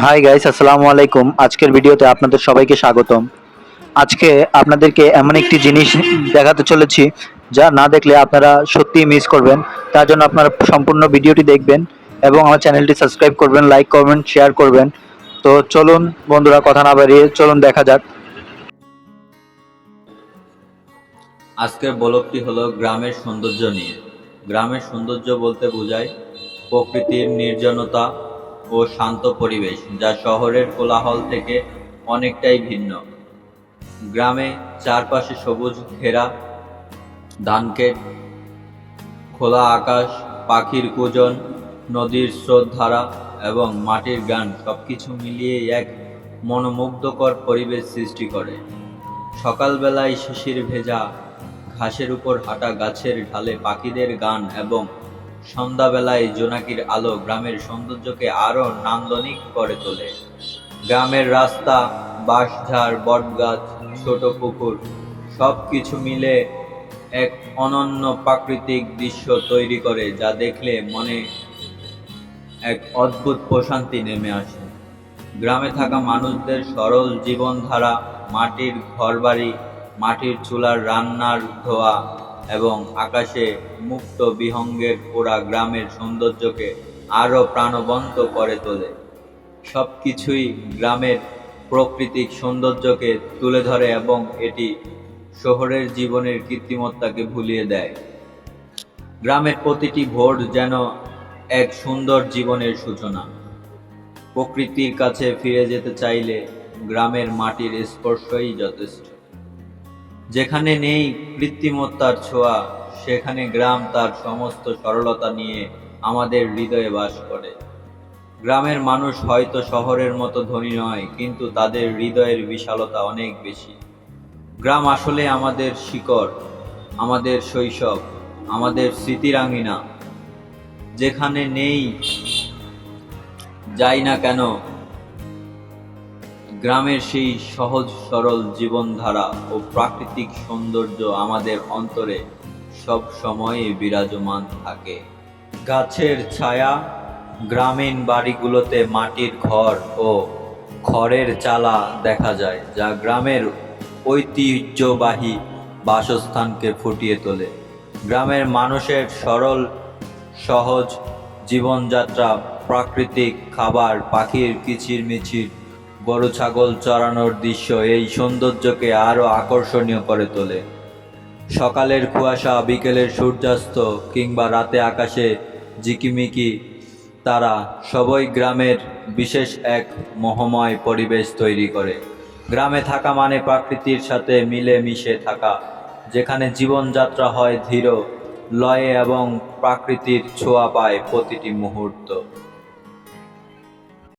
Hi guys, আসসালামু আলাইকুম। আজকের ভিডিওতে আপনাদের সবাইকে স্বাগতম। আজকে আপনাদেরকে এমন একটি জিনিস দেখাতে চলেছি যা না দেখলে আপনারা সত্যিই মিস করবেন। তার জন্য আপনারা সম্পূর্ণ ভিডিওটি দেখবেন এবং আমার চ্যানেলটি সাবস্ক্রাইব করবেন, লাইক করবেন, শেয়ার করবেন। তো চলুন বন্ধুরা, কথা না বাড়িয়ে চলুন দেখা যাক। আজকের ব্লগটি হলো গ্রামের সৌন্দর্য নিয়ে। গ্রামের সৌন্দর্য বলতে বোঝায় প্রকৃতির নির্জনতা ও শান্ত পরিবেশ, যা শহরের কোলাহল থেকে অনেকটাই ভিন্ন। গ্রামে চারপাশে সবুজ ঘেরা ধানক্ষেত, খোলা আকাশ, পাখির কুজন, নদীর স্রোতধারা এবং মাটির গান সবকিছু মিলিয়ে এক মনোমুগ্ধকর পরিবেশ সৃষ্টি করে। সকালবেলায় শিশির ভেজা ঘাসের উপর হাঁটা, গাছের ঢালে পাখিদের গান এবং সন্ধ্যাবেলায় জোনাকির আলো গ্রামের সৌন্দর্যকে আরো নান্দনিক করে তোলে। গ্রামের রাস্তা, বাঁশঝাড়, বটগাছ, ছোট পুকুর সবকিছু মিলে এক অনন্য প্রাকৃতিক দৃশ্য তৈরি করে, যা দেখলে মনে এক অদ্ভুত প্রশান্তি নেমে আসে। গ্রামে থাকা মানুষদের সরল জীবনধারা, মাটির ঘরবাড়ি, মাটির চুলার রান্নার ধোয়া এবং আকাশে মুক্ত বিহঙ্গের ওড়া গ্রামের সৌন্দর্যকে আরও প্রাণবন্ত করে তোলে। সবকিছুই গ্রামের প্রাকৃতিক সৌন্দর্যকে তুলে ধরে এবং এটি শহরের জীবনের কৃত্রিমতাকে ভুলিয়ে দেয়। গ্রামের প্রতিটি ভোর যেন এক সুন্দর জীবনের সূচনা। প্রকৃতির কাছে ফিরে যেতে চাইলে গ্রামের মাটির স্পর্শই যথেষ্ট। যেখানে নেই কৃত্রিমতার ছোঁয়া, সেখানে গ্রাম তার সমস্ত সরলতা নিয়ে আমাদের হৃদয়ে বাস করে। গ্রামের মানুষ হয়তো শহরের মতো ধনী নয়, কিন্তু তাদের হৃদয়ের বিশালতা অনেক বেশি। গ্রাম আসলে আমাদের শিকড়, আমাদের শৈশব, আমাদের স্মৃতির আঙিনা। যেখানে নেই যাই না কেন, গ্রামের সেই সহজ সরল জীবনধারা ও প্রাকৃতিক সৌন্দর্য আমাদের অন্তরে সব সময় বিরাজমান থাকে। গাছের ছায়া, গ্রামীণ বাড়িগুলোতে মাটির ঘর ও খড়ের চালা দেখা যায়, যা গ্রামের ঐতিহ্যবাহী বাসস্থানকে ফুটিয়ে তোলে। গ্রামের মানুষের সরল সহজ জীবনযাত্রা, প্রাকৃতিক খাবার, পাখির কিচিরমিচির, গরু ছাগল চরানোর দৃশ্য এই সৌন্দর্যকে আরও আকর্ষণীয় করে তোলে। সকালের কুয়াশা, বিকেলের সূর্যাস্ত কিংবা রাতে আকাশে ঝিকিমিকি তারা সবই গ্রামের বিশেষ এক মোহময় পরিবেশ তৈরি করে। গ্রামে থাকা মানে প্রকৃতির সাথে মিলে মিশে থাকা, যেখানে জীবনযাত্রা হয় ধীর লয়ে এবং প্রকৃতির ছোঁয়া পায় প্রতিটি মুহূর্ত।